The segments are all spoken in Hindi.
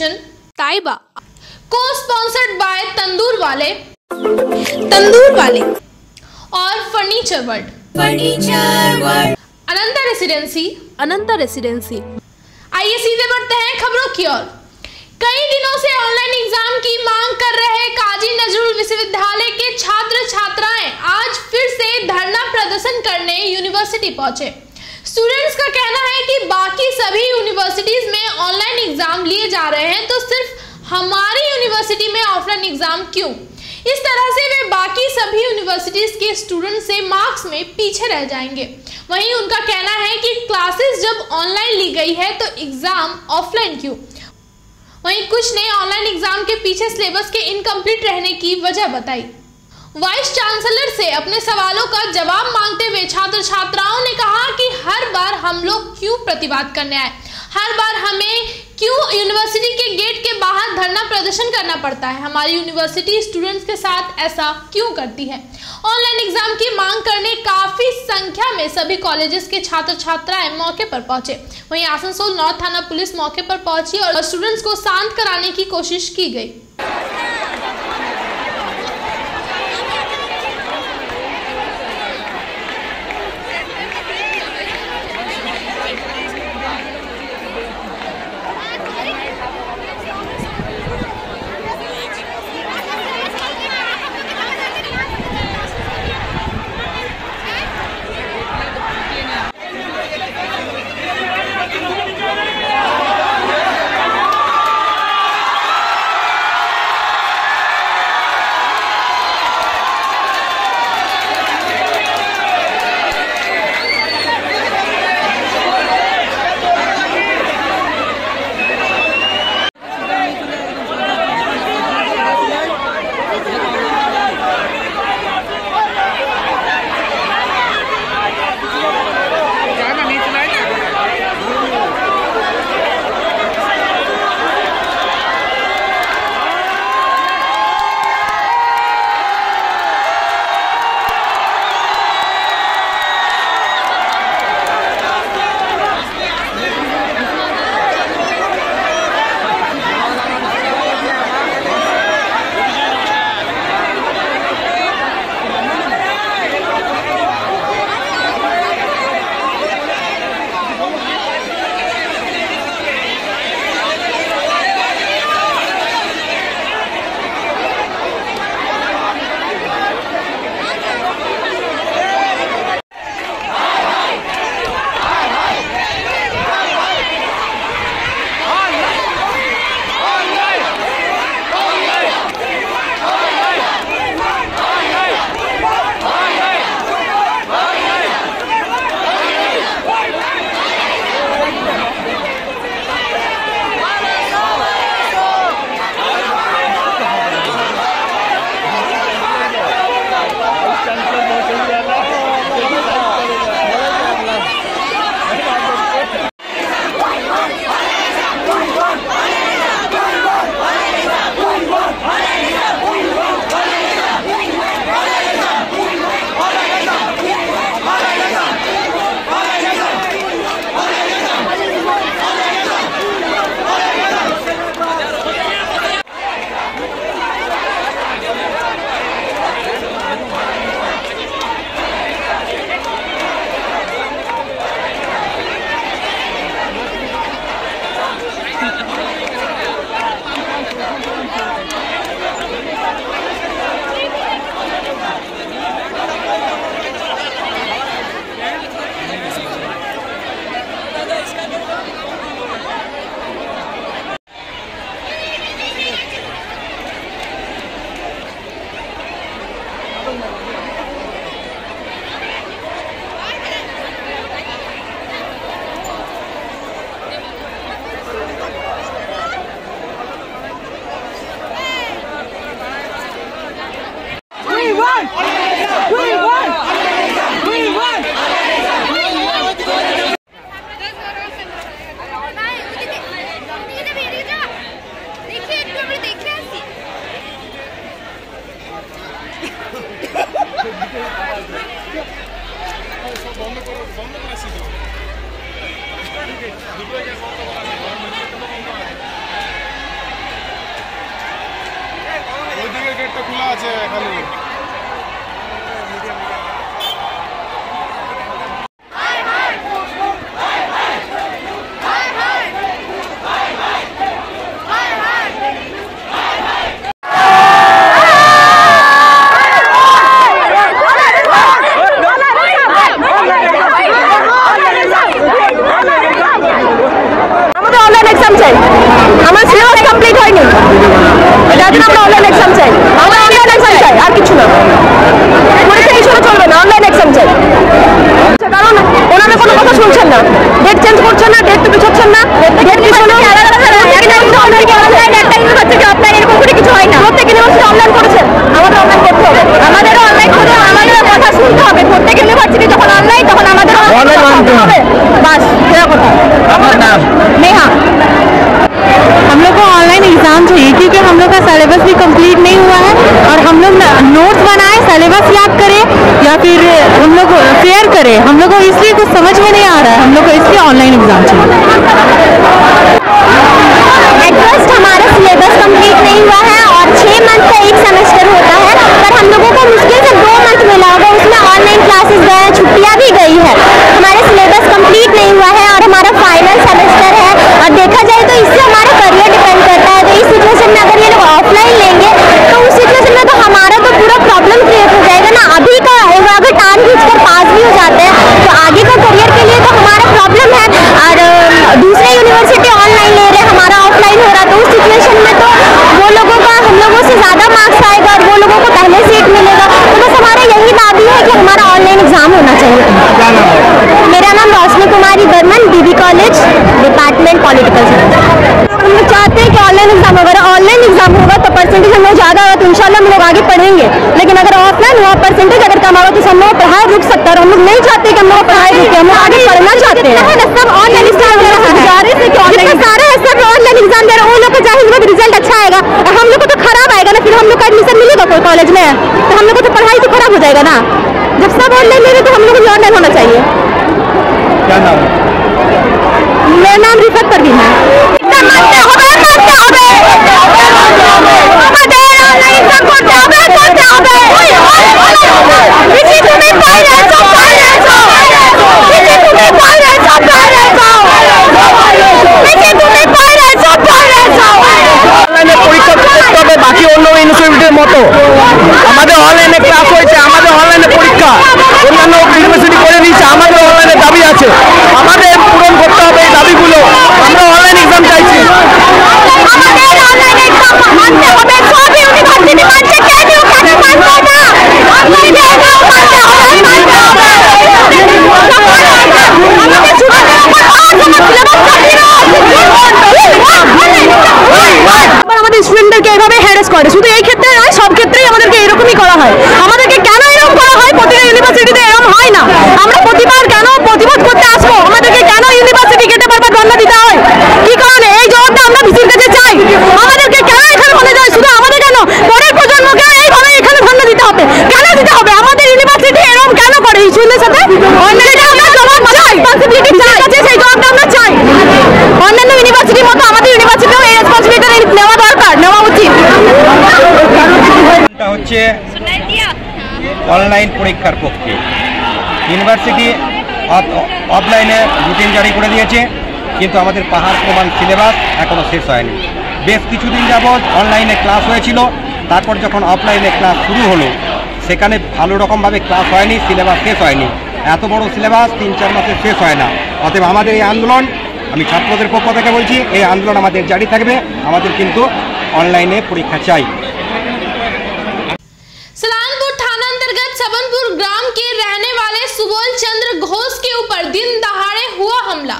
ऑर्गेनाइजेशन ताइबा, को स्पॉन्सर्ड बाय तंदूर वाले और फर्नीचर वर्ल्ड, अनंता रेसिडेंसी। आइए सीधे बढ़ते हैं खबरों की ओर। कई दिनों से ऑनलाइन एग्जाम की मांग कर रहे काजी नजरुल विश्वविद्यालय के छात्र छात्राएं आज फिर से धरना प्रदर्शन करने यूनिवर्सिटी पहुंचे। स्टूडेंट्स का कहना है कि बाकी सभी यूनिवर्सिटीज में ऑनलाइन एग्जाम लिए जा रहे हैं तो सिर्फ हमारी यूनिवर्सिटी में ऑफलाइन एग्जाम क्यों? इस तरह से वे बाकी सभी यूनिवर्सिटीज के स्टूडेंट से मार्क्स में पीछे रह जाएंगे। वहीं उनका कहना है कि क्लासेस जब ऑनलाइन ली गई है तो एग्जाम ऑफलाइन क्यों? वहीं कुछ ने ऑनलाइन एग्जाम के पीछे सिलेबस के इनकम्प्लीट रहने की वजह बताई। वाइस चांसलर से अपने सवालों का जवाब मांगते हुए छात्र छात्राओं ने कहा कि हर बार हम लोग क्यों प्रतिवाद करने आए, हर बार हमें क्यों यूनिवर्सिटी के गेट के बाहर धरना प्रदर्शन करना पड़ता है, हमारी यूनिवर्सिटी स्टूडेंट्स के साथ ऐसा क्यों करती है। ऑनलाइन एग्जाम की मांग करने काफी संख्या में सभी कॉलेजेस के छात्र छात्राएं मौके पर पहुंचे। वहीं आसनसोल नॉर्थ थाना पुलिस मौके पर पहुंची और स्टूडेंट्स को शांत कराने की कोशिश की गई। গেটটা খোলা আছে খালি। আমার সিলেবাস কমপ্লিট হয়নি, যার জন্য আমরা অনলাইন এক্সাম চাই। আমরা অনলাইন এক্সাম চাই, আর কিছু না। পরীক্ষা হিসেবে চলবে না, অনলাইন এক্সাম চাই। কারণ ওনারা কোনো কথা শুনছেন না, ডেট চেঞ্জ করছেন না, ডেট তো পিছাচ্ছেন না। ডেট কি হলো একটা ইউনিভার্সিটি অফলাইন এরকম করে কিছু হয় না। প্রত্যেক ইউনিভার্সিটি অনলাইন করেছেন, আমাদের অনলাইন করতে হবে। আমাদেরও অনলাইন করে আমাদের কথা শুনতে হবে। প্রত্যেক ইউনিভার্সিটি যখন অনলাइन তখন আমাদের অনলাइन মানতে হবে। বাস क्या কথা। আমার নাম नेहा। हम लोग को ऑनलाइन एग्जाम चाहिए क्योंकि हम लोग का सिलेबस भी कंप्लीट नहीं हुआ है और हम लोग नोट्स बनाए, सिलेबस याद करें या फिर हम लोग फेयर करें, हम लोग को इसलिए कुछ समझ में नहीं आ रहा है। हम लोग को इसलिए ऑनलाइन एग्जाम चाहिए। एट फर्स्ट हमारा सिलेबस कंप्लीट नहीं हुआ है और 6 मंथ का एक सेमेस्टर होता है, पर हम लोगों को मुश्किल से 2 मंथ मिला होगा, उसमें ऑनलाइन क्लासेस गए, छुट्टियां भी गई है। हमारा सिलेबस कंप्लीट नहीं हुआ है और हमारा फाइनल सेमेस्टर है और देखा जाए तो इससे हमारा करियर डिपेंड करता है। तो इस सिचुएशन में अगर ये लोग ऑफलाइन लेंगे तो उस सिचुएशन में तो हमारा तो पूरा प्रॉब्लम क्रिएट हो जाएगा ना। अभी का अगर टान खींचकर पास भी हो जाते हैं तो आगे का करियर के लिए तो हमारा प्रॉब्लम है। और दूसरे यूनिवर्सिटी ऑनलाइन ले रहे, हमारा ऑफलाइन हो रहा, तो उस सिचुएशन में तो वो लोगों का हम लोगों से ज़्यादा मार्क्स आएगा और वो लोगों को पहले सीट मिलेगा। तो बस हमारा यही दाबी है कि हमारा ऑनलाइन एग्जाम होना चाहिए। मेरा नाम रोशनी कुमारी बर्मन, बीबी कॉलेज, डिपार्टमेंट पॉलिटिकल साइंस। हम लोग चाहते हैं कि ऑनलाइन एग्जाम अगर ऑनलाइन एग्जाम होगा तो परसेंटेज हम लोग ज़्यादा होगा तो इंशाल्लाह हम लोग आगे पढ़ेंगे। लेकिन अगर ऑफलाइन हुआ परसेंटेज अगर कम होगा तो हम लोग पढ़ाई रुक सकता है और हम लोग नहीं चाहते कि हम लोग पढ़ाई रुके, हम लोग आगे पढ़ना चाहते हैं। सब ऑनलाइन एग्जाम सारे है, सब ऑनलाइन एग्जाम दे रहे हैं। उन लोग को चाहे उनका रिजल्ट अच्छा आएगा, हम लोग को तो खराब आएगा ना, फिर हम लोग का एडमिशन मिलेगा कोई कॉलेज में तो हम लोग को तो पढ़ाई तो खराब हो जाएगा ना। जब सब ऑनलाइन ले रहे तो हम लोग को ऑनलाइन होना चाहिए। क्या नाम है? मेरा नाम रिफत परवीन है। বাকি অন্য ইউনিভার্সিটির মতো আমাদের অনলাইনে ক্লাস হয়েছে, আমাদের অনলাইনে পরীক্ষা অন্যান্য ইউনিভার্সিটি করে দিয়েছে, আমাদের অনলাইনে দাবি আছে, আমাদের পূরণ করতে হবে এই দাবিগুলো। আমরা অনলাইন এক্সাম চাইছি। আমাদের স্টুডেন্টদেরকে এইভাবে হ্যারাস করে, শুধু এই ক্ষেত্রে নয় সব ক্ষেত্রেই আমাদেরকে এরকমই করা হয়। আমাদেরকে কেন এরকম করা হয়? প্রতিটা ইউনিভার্সিটিতে এরকম হয় না। আমরা প্রতিবার কেন প্রতিবাদ করতে আসবো? আমাদেরকে কেন ইউনিভার্সিটি গেটে বারবার ধর্ণা দিতে হয়? কি কারণে? এই জবাবটা আমরা ভিসির কাছে চাই। আমাদেরকে কেন এখানে বলে যায়? শুধু আমাদের কেন, পরের প্রজন্মকে এইভাবে এখানে ধর্ণা দিতে হবে? কেন দিতে হবে? আমাদের ইউনিভার্সিটি এরকম কেন করে এই স্টুডেন্টদের সাথে? অন্যদের আমরা জবাব চাই, রেসপন্সিবিলিটি চাই, সেই জবাবটা আমরা চাই। অন্যান্য ইউনিভার্সিটির মতো আমাদের ইউনিভার্সিটিও এই রেসপন্সিবিলিটি নেওয়া দরকার, নেওয়া উচিত। এটা হচ্ছে অনলাইন পরীক্ষার পক্ষে। ইউনিভার্সিটি অফলাইনে রুটিন জারি করে দিয়েছে, কিন্তু আমাদের পাহাড় প্রমাণ সিলেবাস এখনও শেষ হয়নি। বেশ কিছুদিন যাবৎ অনলাইনে ক্লাস হয়েছিল, তারপর যখন অফলাইনে ক্লাস শুরু হলো সেখানে ভালো রকমভাবে ক্লাস হয়নি, সিলেবাস শেষ হয়নি। এত বড় সিলেবাস 3-4 মাসে শেষ হয় না। অতএব আমাদের এই আন্দোলন, আমি ছাত্রদের পক্ষ থেকে বলছি, এই আন্দোলন আমাদের জারি থাকবে। আমাদের কিন্তু অনলাইনে পরীক্ষা চাই। सलानपुर थाना अंतर्गत सबनपुर ग्राम के रहने वाले सुबोल चंद्र घोष के ऊपर दिन दहाड़े हुआ हमला।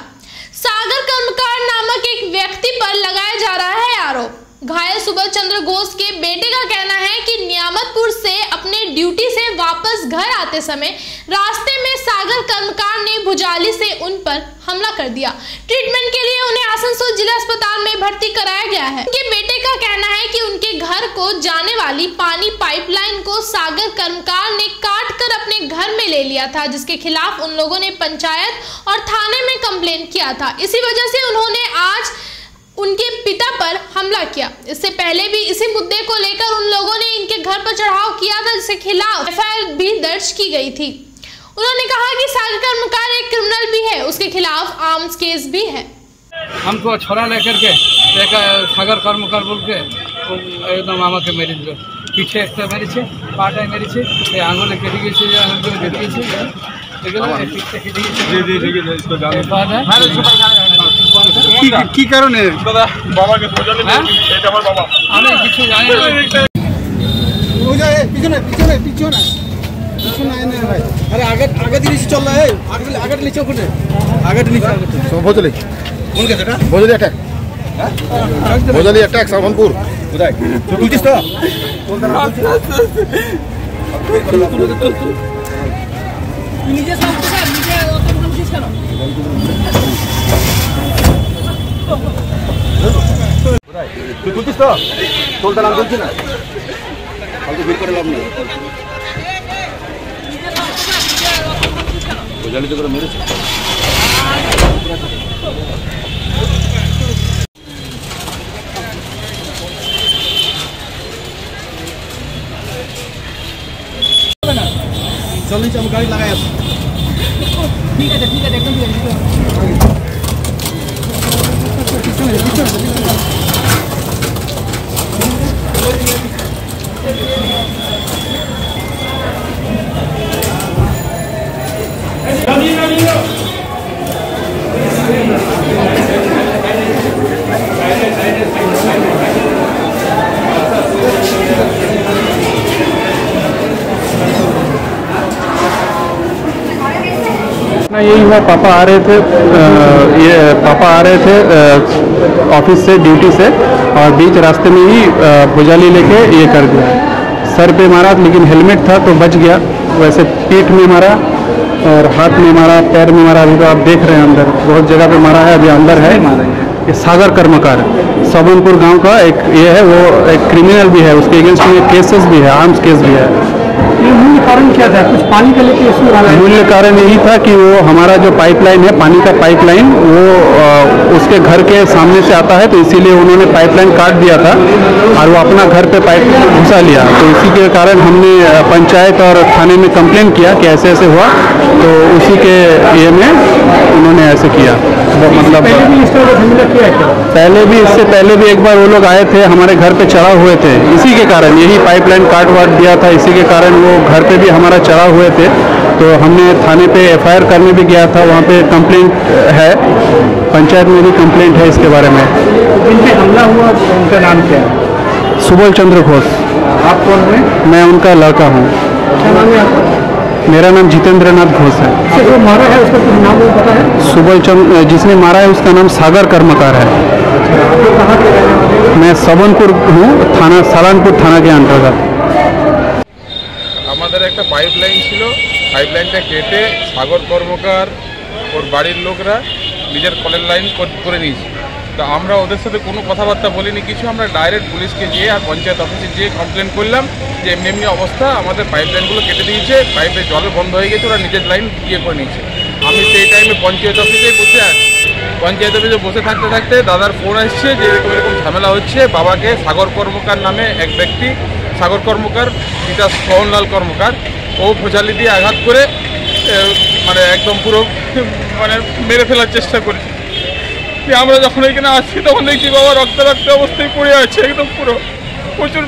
सागर कर्मकार नामक एक व्यक्ति पर लगाया जा रहा है आरोप। घायल सुबोल चंद्र घोष के बेटे का कहना है कि नियामतपुर से अपने ड्यूटी से वापस घर आते समय रास्ते में सागर कर्मकार ने भुजाली से उन पर हमला कर दिया। ट्रीटमेंट के लिए उन्हें आसनसोल जिला अस्पताल में भर्ती कराया गया है। उनके बेटे का कहना है कि उनके घर को जाने वाली पानी पाइपलाइन को सागर कर्मकार ने काट कर अपने घर में ले लिया था, जिसके खिलाफ उन लोगों ने पंचायत और थाने में कंप्लेन किया था। इसी वजह से उन्होंने आज उनके पिता पर हमला किया। इससे पहले भी इसी मुद्दे को लेकर उन लोगों ने इनके घर पर चढ़ाव किया था, जिसके खिलाफ एफआईआर भी दर्ज की गई थी। उन्होंने कहा कि सागर कर्मकार एक क्रिमिनल भी है, उसके खिलाफ आर्म्स केस भी है। हमको छोड़ा लेकर के एक सागर कर्मकार बोल के एकदम आमा के मेरे दिल पीछे एक मेरे छे पाटाय मेरे छे ये आंगुले केटे गेছে যে আঙুলে কেটে গেছে এগুলো পিঠে কেটে গেছে জি জি ঠিক আছে इसको জানো ভালো সুপার জানো কি কারণে দাদা বাবাকে বোঝালে এটা আমার বাবা আমি কিছু জানি না ও যায় পিছনে পিছনে পিছনে পিছনে আয় না ভাই আরে আগে আগে দিকে চল না এই আগে নিচে ওখানে আগে নিচে সব বোঝালে কোন গেছে এটা বোঝালি অ্যাটাক হ্যাঁ বোঝালি অ্যাটাক সাবনপুর কোথায় তুই বুঝছিস তো নিজে সামনে স্যার নিজে অত বুঝছিস কেন তুই বুঝছিস তো তোলটা নাম বলছিস না ফালতু ভিড় করে লাভ নেই বোঝালি তো করে মেরেছে चल नीचे हम गाड़ी लगाए ठीक है एकदम यही हुआ, पापा आ रहे थे ऑफिस से ड्यूटी से और बीच रास्ते में ही भुजाली लेके ये कर दिया। सर पे मारा लेकिन हेलमेट था तो बच गया, वैसे पीठ में मारा और हाथ में मारा, पैर में मारा। अभी तो आप देख रहे हैं अंदर बहुत जगह पे मारा है, अभी अंदर है। ये सागर कर्मकार सबनपुर गांव का एक ये है, वो एक क्रिमिनल भी है, उसके अगेंस्ट में केसेस भी है, आर्म्स केस भी है। ये मूल कारण क्या था? कुछ पानी का लेके इशू आ रहा है? मूल कारण यही था कि वो हमारा जो पाइपलाइन है, पानी का पाइपलाइन, वो उसके घर के सामने से आता है, तो इसीलिए उन्होंने पाइपलाइन काट दिया था और वो अपना घर पे पाइप घुसा लिया। तो इसी के कारण हमने पंचायत और थाने में कंप्लेंट किया कि ऐसे ऐसे हुआ, तो उसी के ये में उन्होंने ऐसे किया। मतलब पहले भी इससे पहले भी एक बार वो लोग आए थे, हमारे घर पे चढ़ा हुए थे, इसी के कारण यही पाइपलाइन काट वाट दिया था, इसी के कारण वो घर पे भी हमारा चढ़ा हुए थे। तो हमने थाने पे एफआईआर करने भी गया था, वहाँ पे कंप्लेंट है, पंचायत में भी कंप्लेंट है इसके बारे में। जिन पे हमला हुआ उनका नाम क्या है? सुबल चंद्र घोष। आप कौन हैं? मैं उनका लड़का हूँ। क्या नाम है आपका? मेरा नाम जितेंद्र नाथ घोष है। जो मारा है उसका कुछ नाम वो पता है? सुबल चंद्र, जिसने मारा है उसका नाम सागर कर्मकार है। आप लोग कहाँ के रहने वाले हैं? मैं सबनपुर हूँ, थाना सालानपुर थाना के अंतर्गत। আমাদের একটা পাইপলাইন ছিল, পাইপলাইনটা কেটে সাগর কর্মকার ওর বাড়ির লোকরা নিজের কলের লাইন করে নিয়েছে। তো আমরা ওদের সাথে কোনো কথাবার্তা বলিনি কিছু, আমরা ডাইরেক্ট পুলিশকে যেয়ে আর পঞ্চায়েত অফিসে যেয়ে কমপ্লেন করলাম যে এমনি এমনি অবস্থা, আমাদের পাইপলাইনগুলো কেটে দিয়েছে, পাইপের জল বন্ধ হয়ে গেছে, ওরা নিজের লাইন ইয়ে করে নিয়েছে। আমি সেই টাইমে পঞ্চায়েত অফিসেই বসে আছি। পঞ্চায়েত অফিসে বসে থাকতে থাকতে দাদার ফোন আসছে যে এরকম এরকম ঝামেলা হচ্ছে, বাবাকে সাগর কর্মকার নামে এক ব্যক্তি, সাগর কর্মকার পিতা সোহনলাল কর্মকার, ও ভোজালি দিয়ে আঘাত করে মানে একদম পুরো মানে মেরে ফেলার চেষ্টা করেছে। আমরা যখন এখানে আসছি তখন দেখছি বাবা রক্তারক্ত অবস্থায় পড়ে আছে, একদম পুরো প্রচুর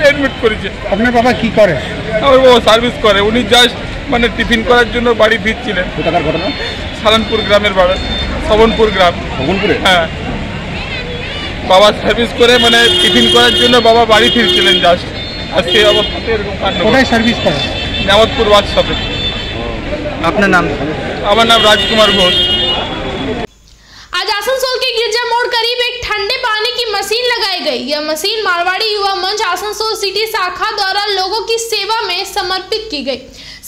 অ্যাডমিট করেছে। আপনার বাবা কি করে? আমার বাবা সার্ভিস করে, উনি জাস্ট মানে টিফিন করার জন্য বাড়ি ফিরছিলেন। কোথাকার ঘটনা? সালানপুর গ্রামের বাড়ি, সবনপুর গ্রাম। ভগনপুরে? হ্যাঁ, বাবা সার্ভিস করে মানে টিফিন করার জন্য বাবা বাড়ি ফিরছিলেন জাস্ট, আর সেই অবস্থাতে এরকম কাণ্ড। কোথায় সার্ভিস করে? নেওয়াতপুর ওয়ার্কশপে। আপনার নাম? আমার নাম राजकुमार घोष। आज आसनसोल के गिरजा मोड़ करीब एक ठंडे पानी की मशीन लगाई गई। यह मशीन मारवाड़ी युवा मंच आसनसोल सिटी शाखा द्वारा लोगों की सेवा में समर्पित की गई।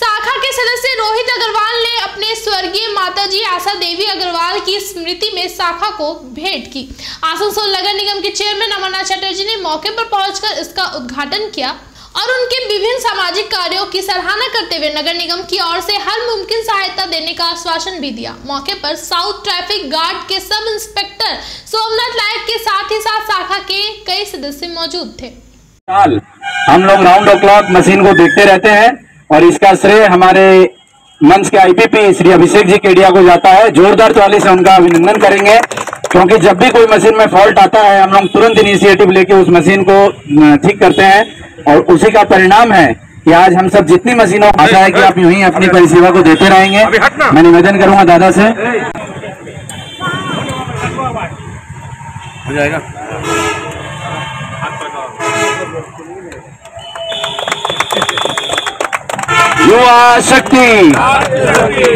शाखा के सदस्य रोहित अग्रवाल ने अपने स्वर्गीय माताजी आशा देवी अग्रवाल की स्मृति में शाखा को भेंट की। आसनसोल नगर निगम के चेयरमैन अमरनाथ चटर्जी ने मौके पर पहुंचकर इसका उद्घाटन किया। और उनके विभिन्न सामाजिक कार्यों की सराहना करते हुए नगर निगम की ओर से हर मुमकिन सहायता देने का आश्वासन भी दिया। मौके पर साउथ ट्रैफिक गार्ड के सब इंस्पेक्टर सोमनाथ लायक के साथ ही साथ शाखा के कई सदस्य मौजूद थे। हम लोग राउंड द क्लॉक मशीन को देखते रहते हैं और इसका श्रेय हमारे मंच के आईपीपी श्री अभिषेक जी केडिया को जाता है। जोरदार ताली से उनका अभिनंदन करेंगे, क्योंकि जब भी कोई मशीन में फॉल्ट आता है हम लोग तुरंत इनिशिएटिव लेके उस मशीन को ठीक करते हैं और उसी का परिणाम है कि आज हम सब जितनी मशीनों को आशा है कि आप यूं ही अपनी परिसेवा को देते रहेंगे। मैं निवेदन करूंगा दादा से। हो जाएगा। युवा शक्ति,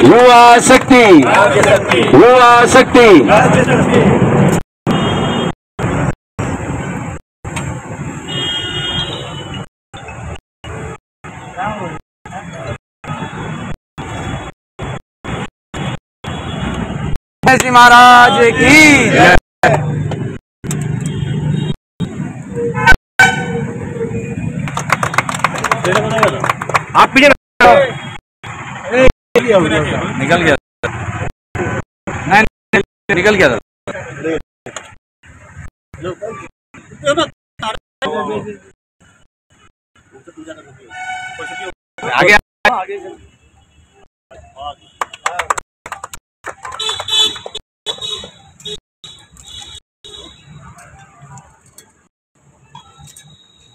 युवा शक्ति, युवा शक्ति। जी महाराज की जय। आप पीछे निकल गया, नहीं निकल गया था। आगे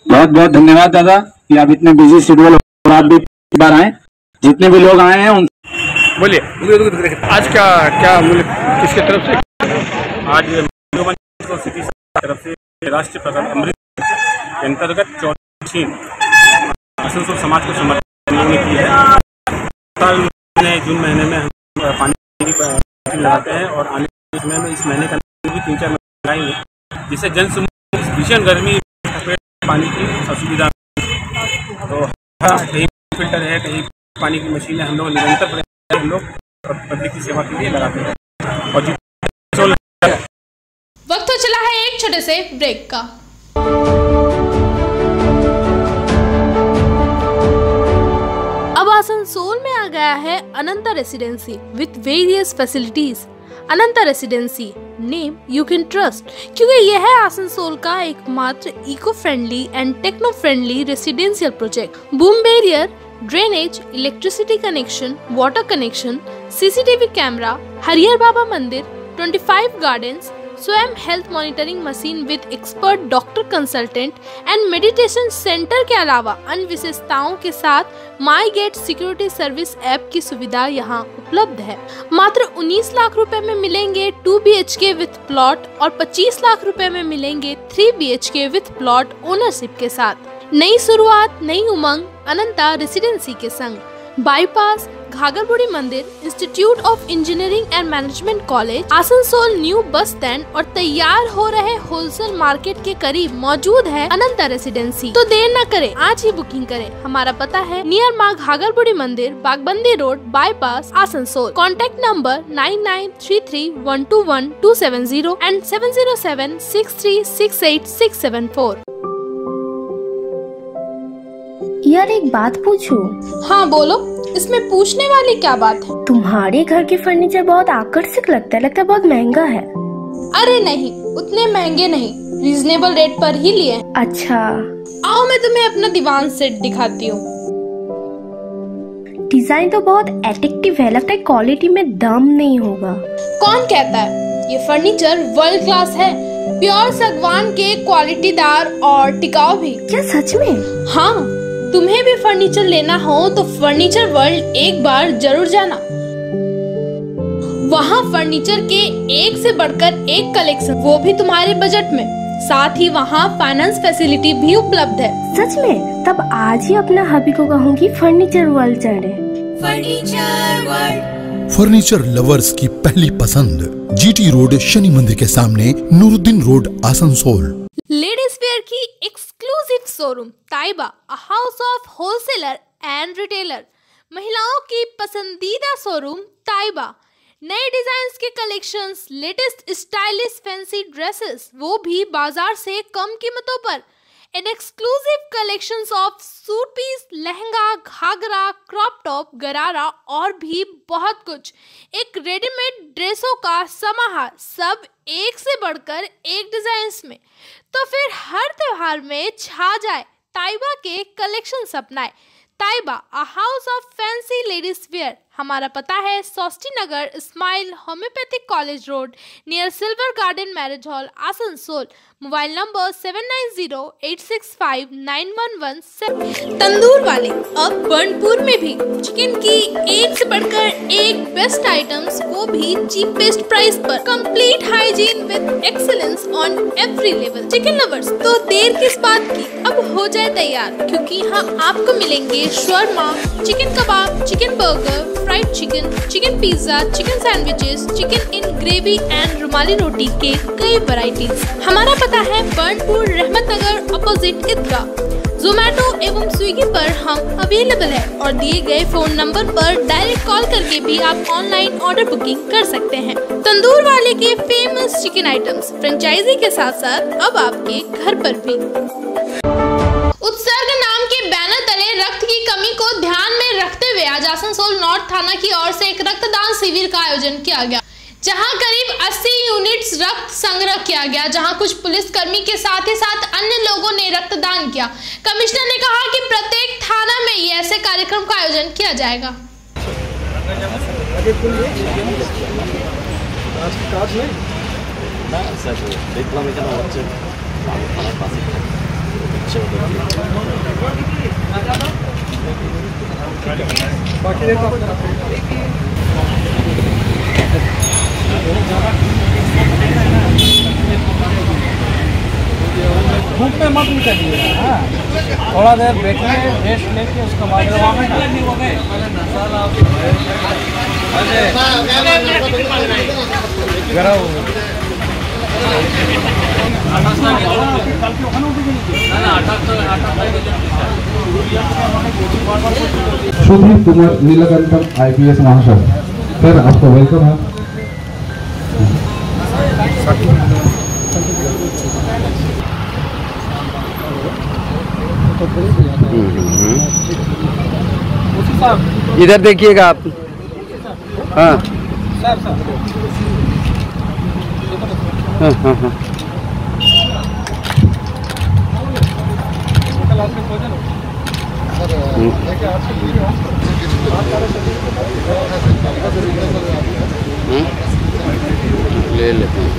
बहुत बहुत धन्यवाद दादा कि आप इतने बिजी शेड्यूल और आप भी बार आए। जितने भी लोग आए हैं उन बोलिए आज क्या क्या किसके तरफ से? आज सिटी तरफ से राष्ट्रीय प्रसाद अमृत के अंतर्गत 34 आसनसोल समाज को समर्पण की है। साल जून महीने में हम पानी की लगाते हैं और आने वाले समय में इस महीने का भी 3-4 महीने लगाएंगे, जिससे जन समूह भीषण गर्मी पानी की असुविधा। तो कहीं फिल्टर है, कहीं पानी की मशीन है, हम लोग निरंतर हम लोग पब्लिक की सेवा के लिए लगाते हैं। और वक्त तो चला है एक छोटे से ब्रेक का। अब आसनसोल में आ गया है Ananta residency with various facilities. Ananta residency name you can trust, क्योंकि यह है आसनसोल का एकमात्र eco friendly and techno friendly residential project. Boom barrier, drainage, electricity connection, water connection, CCTV camera, Harihar Baba Mandir, 25 gardens, स्वयं health monitoring machine with expert doctor consultant and meditation centre के अलावा अन्य विशेषताओं के साथ my gate security service app की सुविधा यहाँ उपलब्ध है। मात्र 19 लाख रुपए में मिलेंगे 2 BHK विथ प्लॉट और 25 लाख रुपए में मिलेंगे 3 BHK विथ प्लॉट ओनरशिप के साथ। नई शुरुआत, नई उमंग अनंता रेसिडेंसी के संग। बाईपास, घाघरबुड़ी मंदिर, institute of engineering and management college, Asansol new bus stand और तैयार हो रहे होलसेल मार्केट के करीब मौजूद है अनंता रेसिडेंसी। तो देर न करें, आज ही बुकिंग करें। हमारा पता है near Maa Ghagharburi Mandir, Bagbandi road, bypass, Asansol. Contact number 9933121270 and 707636867 यार एक बात पूछूं? हाँ बोलो, इसमें पूछने वाली क्या बात है? तुम्हारे घर के फर्नीचर बहुत आकर्षक लगता है बहुत महंगा है। अरे नहीं, उतने महंगे नहीं, रीजनेबल रेट पर ही लिए। अच्छा, आओ मैं तुम्हें अपना दीवान सेट दिखाती हूँ। डिजाइन तो बहुत एट्रैक्टिव है, लगता है क्वालिटी में दम नहीं होगा। कौन कहता है? ये फर्नीचर वर्ल्ड क्लास है, प्योर सागवान के, क्वालिटीदार और टिकाऊ भी। क्या सच में? हाँ, तुम्हें भी फर्नीचर लेना हो तो फर्नीचर वर्ल्ड एक बार जरूर जाना। वहाँ फर्नीचर के एक से बढ़कर एक कलेक्शन, वो भी तुम्हारे बजट में। साथ ही वहाँ फाइनेंस फैसिलिटी भी उपलब्ध है। सच में? तब आज ही अपना हबी को कहूँगी फर्नीचर वर्ल्ड चढ़े। फर्नीचर वर्ल्ड, फर्नीचर लवर्स की पहली पसंद। GT रोड, शनि मंदिर के सामने, Nooruddin road, Asansol. Ladies wear की exclusive showroom Taiba, a house of wholesaler and retailer. महिलाओं की पसंदीदा शोरूम ताइबा। नए डिजाइन्स के collections, latest stylish fancy dresses, वो भी बाजार से कम कीमतों पर। An exclusive collections of suit piece, lehenga, ghagra, crop top, gharara और भी बहुत कुछ, एक रेडीमेड ड्रेसों का समाहार, सब एक से बढ़कर एक डिजाइन्स में। तो फिर हर त्योहार में छा जाए ताइबा के कलेक्शंस अपनाए। Taiba, a house of fancy ladies wear. हमारा पता है Sosti Nagar, smile homeopathic college road, near silver garden marriage hall, Asansol. Mobile number 7908659117। Tandoor वाले अब बर्नपुर में भी चिकन की एक से बढ़कर एक बेस्ट आइटम्स, वो भी चीपेस्ट प्राइस पर। Complete hygiene with excellence on every level. Chicken lovers, तो देर किस बात की, अब हो जाए तैयार, क्योंकि हम आपको मिलेंगे shawarma, chicken kebab, chicken burger, fried chicken, chicken pizza, chicken sandwiches, chicken in gravy and rumali roti के कई वैरायटीज। हमारा पता है बर्नपुर, रहमत नगर, अपोजिट ईदगाह। जोमैटो एवं स्विगी पर हम अवेलेबल है और दिए गए फोन नंबर पर डायरेक्ट कॉल करके भी आप ऑनलाइन ऑर्डर बुकिंग कर सकते हैं। तंदूर वाले के फेमस चिकन आइटम्स फ्रेंचाइजी के साथ साथ अब आपके घर पर भी। उत्सर्ग नाम के बैनर तले रक्त की कमी को ध्यान में रखते हुए आज आसनसोल नॉर्थ थाना की ओर से एक रक्तदान शिविर का आयोजन किया गया, जहां करीब 80 यूनिट्स रक्त संग्रह किया गया, जहां कुछ पुलिसकर्मी के साथ ही साथ अन्य लोगों ने रक्तदान किया। कमिश्नर ने कहा कि प्रत्येक थाना में ये ऐसे कार्यक्रम का आयोजन किया जाएगा। धूप में मत निकलिए, थोड़ा देर बैठिए, रेस्ट लेके उसके बाद सुधीर कुमार नीलकंठम IPS महाशय, सर आपको वेलकम है। इधर देखिएगा आप। हाँ हाँ हाँ हाँ। ले लेते हैं।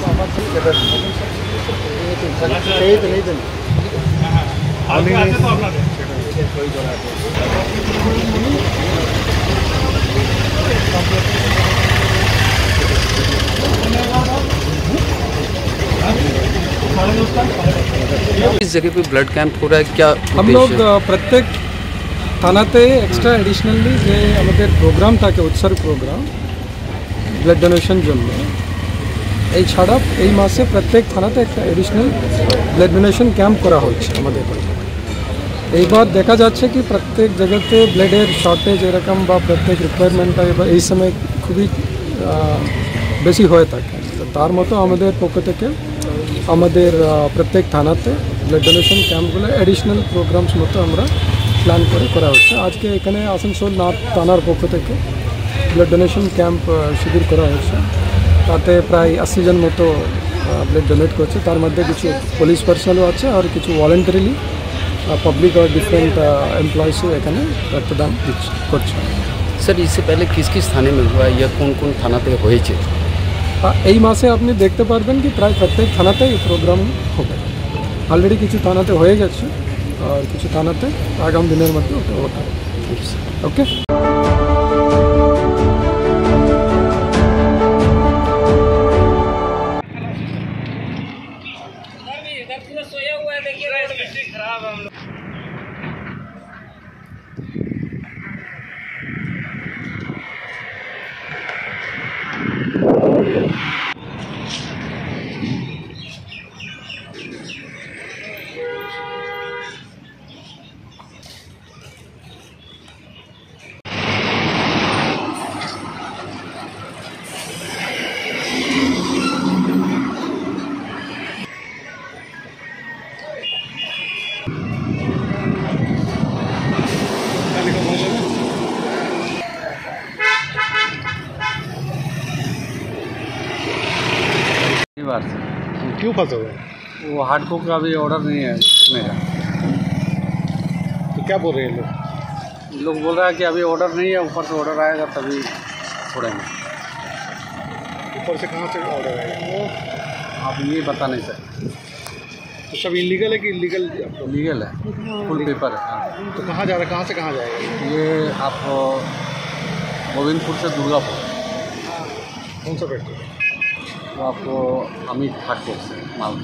इस जगह पे ब्लड कैंप हो रहा है, क्या हम लोग प्रत्येक थानाते एक्स्ट्रा एडिशनली যে আমাদের প্রোগ্রাম থাকে উৎসর্গ প্রোগ্রাম ব্লাড ডোনেশন জন্য, এই ছাড়া এই মাসে প্রত্যেক থানাতে একটা এডিশনাল ব্লাড ডোনেশন ক্যাম্প করা হচ্ছে আমাদের। এইবার দেখা যাচ্ছে কি প্রত্যেক জায়গাতে ব্লাডের শর্টেজ এরকম বা প্রত্যেক রিকোয়ারমেন্টটা এবার এই সময় খুবই বেশি হয়ে থাকে। তো তার মতো আমাদের পক্ষ থেকে আমাদের প্রত্যেক থানাতে ব্লাড ডোনেশন ক্যাম্পগুলো এডিশনাল প্রোগ্রামস মতো আমরা প্ল্যান করে করা হচ্ছে। আজকে এখানে আসানসোল থানার পক্ষ থেকে ব্লাড ডোনেশন ক্যাম্প শিবির করা হচ্ছে, তাতে প্রায় 80 জন মতো ব্লাড ডোনেট করছে। তার মধ্যে কিছু পুলিশ পার্সোনালও আছে আর কিছু ভলেন্টারিলি पब्लिक और डिफरेंट एम्प्लॉयज এখানে রক্তদান করছে। স্যার इससे पहले किस किस थाने में हुआ या कौन कौन থানাতে হয়েছে? এই মাসে আপনি দেখতে পারবেন কি প্রায় প্রত্যেক থানাতে এই প্রোগ্রাম হবে। অলরেডি কিছু থানাতে হয়ে গেছে আর কিছু থানাতে আগামী দিনের মধ্যে ওটা হবে। ওকে। बार से। क्यों फंसे हुए? वो हार्डको का भी ऑर्डर नहीं है मेरा। तो क्या बोल रहे हैं लोग बोल रहा है कि अभी ऑर्डर नहीं है, ऊपर से ऑर्डर आएगा तभी छोड़ेंगे। ऊपर से कहाँ से ऑर्डर आएगा? आप ये बता नहीं सकते। तो सब इलीगल है कि इलीगल? लीगल है, फुल पेपर है। तो कहाँ जा रहा है, कहाँ से कहाँ जाएगा? ये आप गोविंदपुर से दुर्गापुर। कौन सा फैक्ट्री? तो आपको अमित हाटकोट से माल।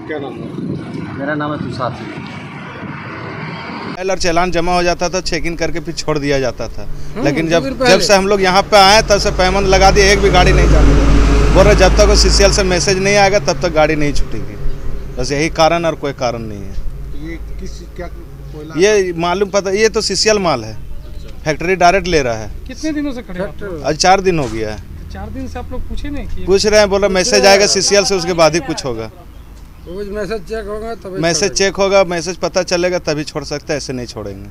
क्या नाम है? मेरा नाम है तुषार सिंह। और चालान जमा हो जाता था, चेक इन करके फिर छोड़ दिया जाता था। लेकिन जब से हम लोग यहाँ पे आए तब से पेमेंट लगा दिए, एक भी गाड़ी नहीं जाती। बोल रहे जब तक सीसीएल से मैसेज नहीं आएगा तब तक गाड़ी नहीं छूटेगी। बस यही कारण और कोई कारण नहीं है। ये किस क्या ये मालूम पता, ये तो सीसीएल माल है, फैक्ट्री डायरेक्ट ले रहा है। कितने दिनों से खड़े हैं? आज 4 दिन हो गया है। 4 दिन से आप लोग पूछे नहीं? पूछ रहे हैं, बोल रहे मैसेज आएगा सीसीएल से, उसके बाद ही कुछ होगा। मैसेज चेक होगा तभी मैसेज चेक होगा, मैसेज पता चलेगा तभी छोड़ सकते हैं, ऐसे नहीं छोड़ेंगे।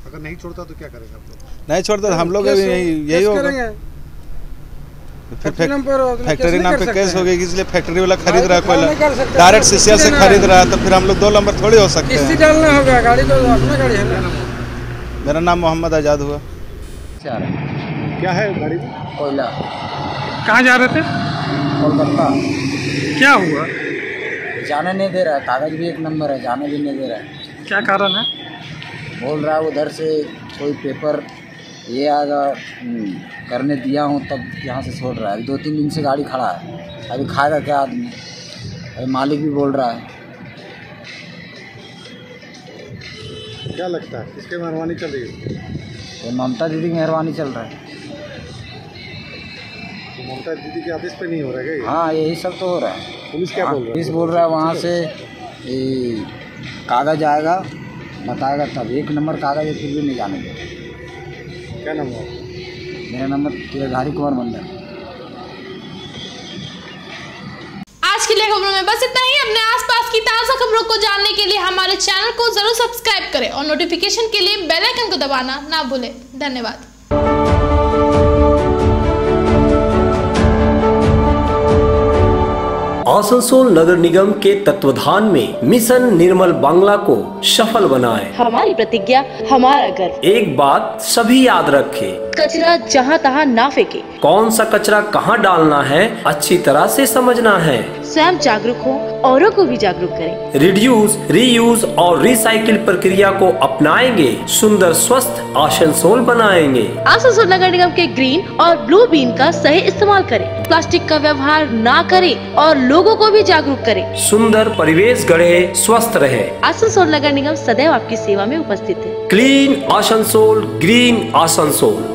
अगर नहीं छोड़ता तो क्या करेंगे आप लोग? नहीं छोड़ता तो हम लोग यही होगा, फैक्ट्री नाम पे केस हो गई। इसलिए फैक्ट्री वाला खरीद रहा है कोयला, डायरेक्ट सीसीएल से खरीद रहा है, तो फिर हम लोग 2 नंबर थोड़ी हो सकते हैं। डालना होगा, गाड़ी तो अपना गाड़ी है ना। मेरा नाम मोहम्मद आज़ाद हुआ। क्या है गाड़ी में? कोयला। कहाँ जा रहे थे? कोलकाता। क्या हुआ? जाने नहीं दे रहा है, कागज भी 1 नंबर है, जाने भी नहीं दे रहा है। क्या कारण है? बोल रहा है उधर से कोई पेपर ये आएगा, करने दिया हूँ तब यहाँ से छोड़ रहा है। अभी 2-3 दिन से गाड़ी खड़ा है, अभी खाएगा क्या आदमी? अभी मालिक भी बोल रहा है। क्या लगता है किसकी मेहरबानी चल रही है? ये ममता दीदी की मेहरबानी चल रहा है। तो ममता दीदी के आदेश पे नहीं हो रहा है क्या? हाँ, यही सब तो हो रहा है। पुलिस क्या बोल रहा है? पुलिस बोल रहा है वहाँ से कागज आएगा, बताएगा तब। 1 नंबर कागज है, फिर भी नहीं जाने देगा। क्या नाम है? मेरा नंबर तिरधारी कुमार मंडल। आज के लिए खबरों में बस इतना ही। अपने आसपास की ताज़ा खबरों को जानने के लिए हमारे चैनल को जरूर सब्सक्राइब करें और नोटिफिकेशन के लिए बेल आइकन को दबाना ना भूलें। धन्यवाद। आसनसोल नगर निगम के तत्वाधान में मिशन निर्मल बांग्ला को सफल बनाएं। हमारी प्रतिज्ञा, हमारा गर्व। एक बात सभी याद रखें, कचरा जहाँ तहाँ ना फेंके। कौन सा कचरा कहाँ डालना है अच्छी तरह से समझना है। स्वयं जागरूक हो, औरों को भी जागरूक करें। रिड्यूस, रीयूज और रिसाइकिल प्रक्रिया को अपनाएंगे, सुंदर स्वस्थ आसनसोल बनाएंगे। आसनसोल नगर निगम के ग्रीन और ब्लू बीन का सही इस्तेमाल करें। प्लास्टिक का व्यवहार ना करें और लोगों को भी जागरूक करें। सुंदर परिवेश गढ़े, स्वस्थ रहे। आसनसोल नगर निगम सदैव आपकी सेवा में उपस्थित है। Clean Asansol, green Asansol.